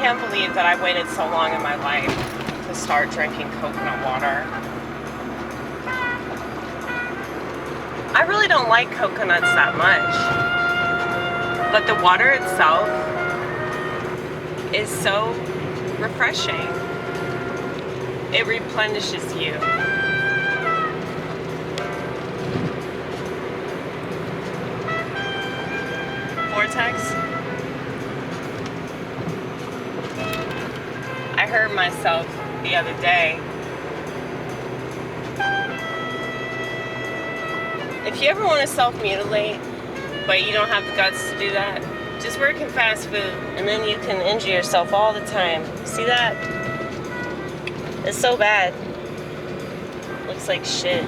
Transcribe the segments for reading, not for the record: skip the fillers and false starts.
can't believe that I waited so long in my life to start drinking coconut water. I really don't like coconuts that much, but the water itself is so refreshing. It replenishes you. Vortex. I heard myself the other day. If you ever want to self-mutilate, but you don't have the guts to do that, just work in fast food, and then you can injure yourself all the time. See that? It's so bad. Looks like shit.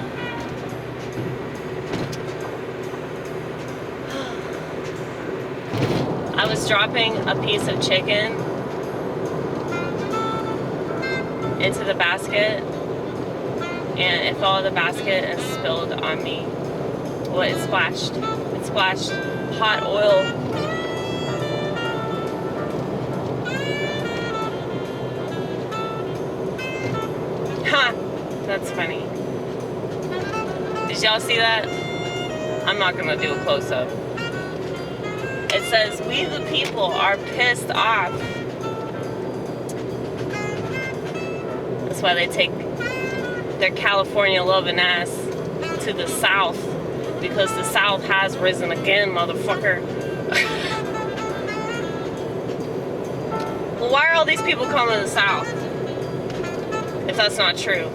I was dropping a piece of chicken into the basket, and it fell out of the basket and spilled on me. Well, it splashed hot oil. Ha! That's funny. Did y'all see that? I'm not gonna do a close-up. It says, "We the people are pissed off." That's why they take their California loving ass to the South, because the South has risen again, motherfucker. Well, why are all these people coming to the South if that's not true?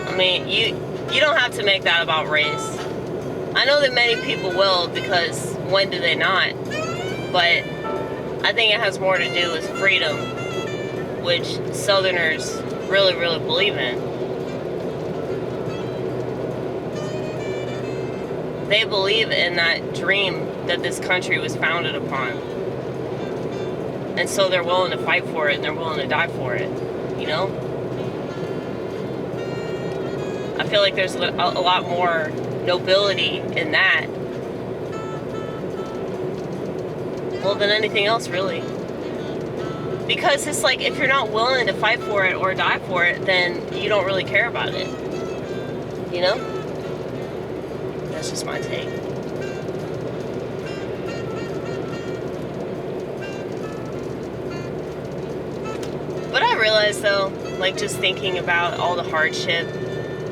I mean, you don't have to make that about race. I know that many people will, because when do they not? But I think it has more to do with freedom, which Southerners really, really believe in. They believe in that dream that this country was founded upon. And so they're willing to fight for it, and they're willing to die for it, you know? I feel like there's a lot more nobility in that, well, than anything else, really. Because it's like, if you're not willing to fight for it or die for it, then you don't really care about it. You know? That's just my take. But I realize, though, like, just thinking about all the hardship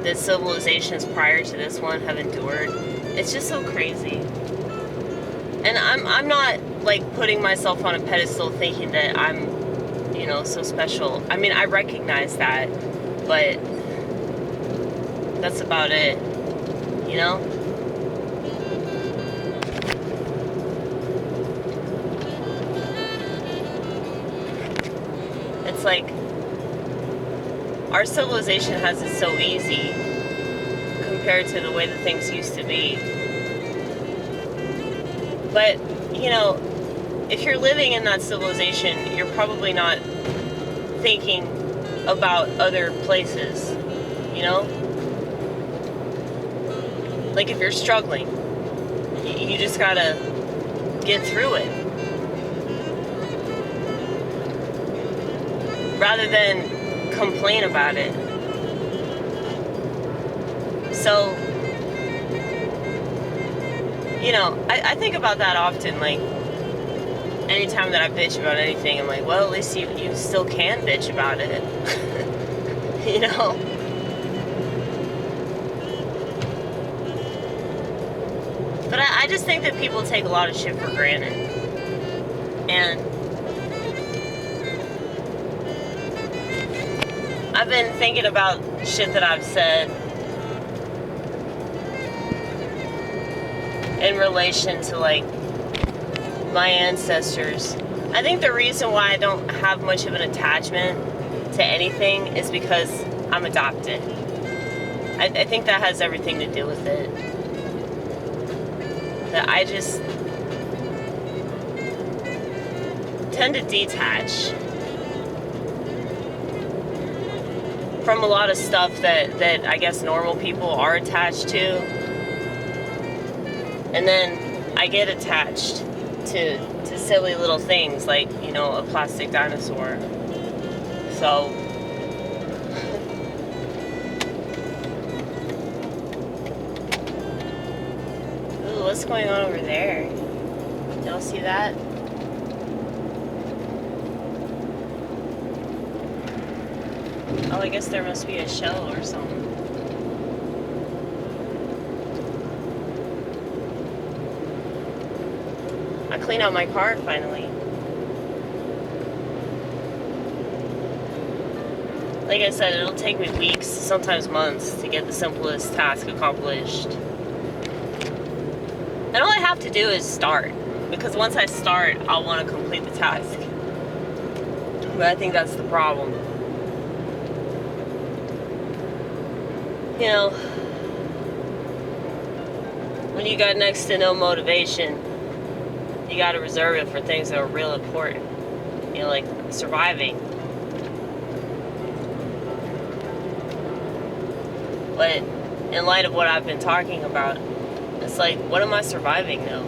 that civilizations prior to this one have endured, it's just so crazy. And I'm not, like, putting myself on a pedestal thinking that I'm, you know, so special. I mean, I recognize that, but that's about it, you know? It's like, our civilization has it so easy compared to the way that things used to be. But, you know, if you're living in that civilization, you're probably not thinking about other places, you know? Like, if you're struggling, you just gotta get through it. Rather than complain about it. So, you know, I think about that often. Like, anytime that I bitch about anything, I'm like, well, at least you still can bitch about it. You know? But I just think that people take a lot of shit for granted. And I've been thinking about shit that I've said in relation to, like, my ancestors. I think the reason why I don't have much of an attachment to anything is because I'm adopted. I think that has everything to do with it. That I just tend to detach from a lot of stuff that I guess normal people are attached to. And then I get attached to silly little things like, you know, a plastic dinosaur. So ooh, what's going on over there? Y'all see that? Oh, I guess there must be a show or something. I cleaned out my car finally. Like I said, it'll take me weeks, sometimes months, to get the simplest task accomplished. And all I have to do is start. Because once I start, I'll want to complete the task. But I think that's the problem. You know, when you got next to no motivation, you got to reserve it for things that are real important. You know, like surviving. But in light of what I've been talking about, it's like, what am I surviving now?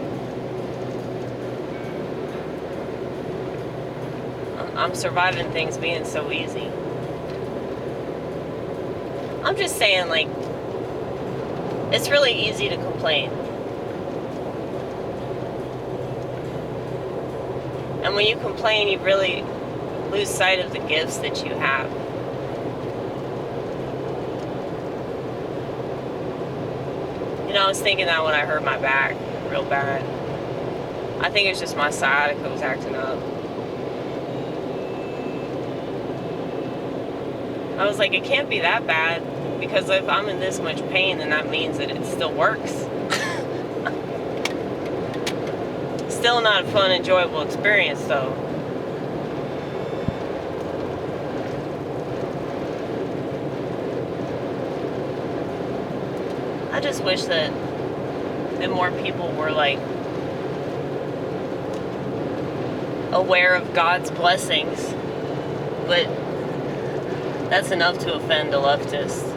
I'm surviving things being so easy. I'm just saying, like, it's really easy to complain. And when you complain, you really lose sight of the gifts that you have. You know, I was thinking that when I hurt my back real bad. I think it's just my sciatica was acting up. I was like, it can't be that bad, because if I'm in this much pain, then that means that it still works. Still not a fun, enjoyable experience, though. I just wish that more people were, like, aware of God's blessings, but that's enough to offend a leftist.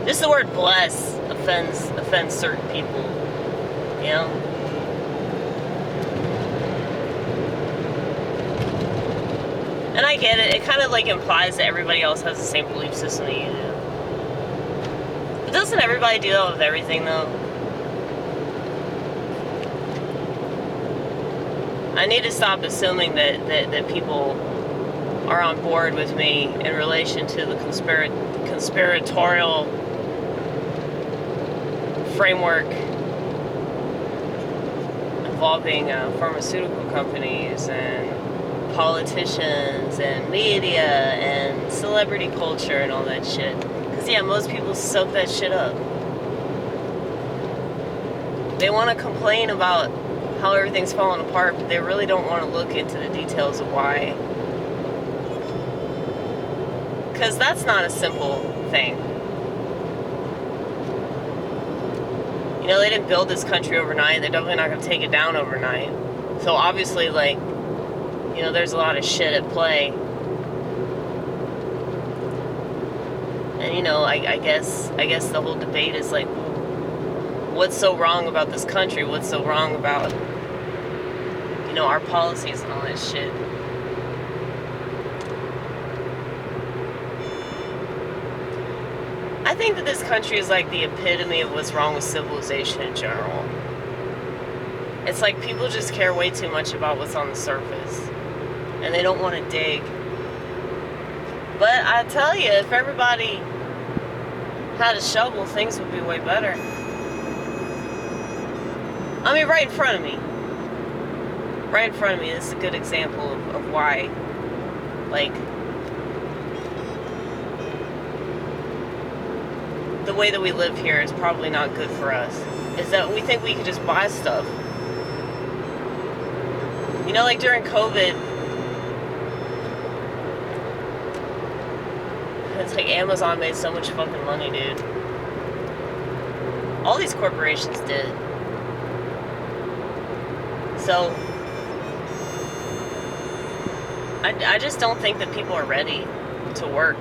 Just the word bless offends certain people, you know? And I get it. It kind of, like, implies that everybody else has the same belief system that you do. But doesn't everybody do that with everything, though? I need to stop assuming that people are on board with me in relation to the conspiratorial framework involving pharmaceutical companies and politicians and media and celebrity culture and all that shit. Because, yeah, most people soak that shit up. They want to complain about how everything's falling apart, but they really don't want to look into the details of why. Because that's not a simple thing. You know, they didn't build this country overnight. They're definitely not going to take it down overnight. So obviously, like, you know, there's a lot of shit at play. And, you know, I guess the whole debate is like, what's so wrong about this country? What's so wrong about, you know, our policies and all that shit? I think that this country is like the epitome of what's wrong with civilization in general. It's like people just care way too much about what's on the surface, and they don't want to dig. But I tell you, if everybody had a shovel, things would be way better. I mean, right in front of me. Right in front of me. This is a good example of why, like, the way that we live here is probably not good for us. Is that we think we can just buy stuff. You know, like during COVID, it's like Amazon made so much fucking money, dude. All these corporations did. So, I just don't think that people are ready to work.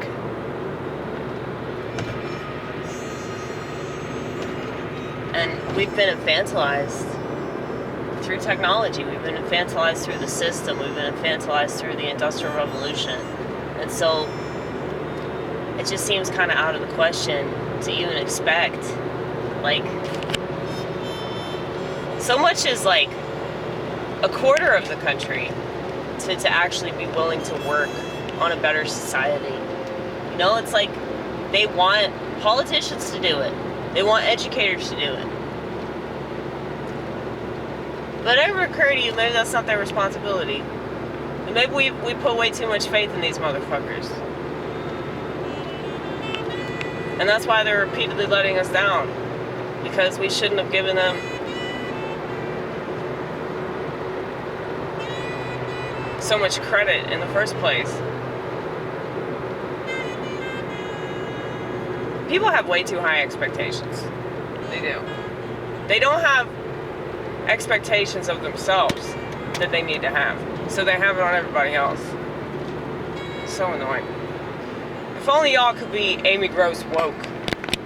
And we've been infantilized through technology. We've been infantilized through the system. We've been infantilized through the Industrial Revolution. And so it just seems kind of out of the question to even expect, like, so much as like a quarter of the country to actually be willing to work on a better society. You know, it's like they want politicians to do it. They want educators to do it. But it ever occurred to you, maybe that's not their responsibility. And maybe we put way too much faith in these motherfuckers. And that's why they're repeatedly letting us down. Because we shouldn't have given them so much credit in the first place. People have way too high expectations. They do. They don't have expectations of themselves that they need to have. So they have it on everybody else. So annoying. If only y'all could be Amy Gross woke.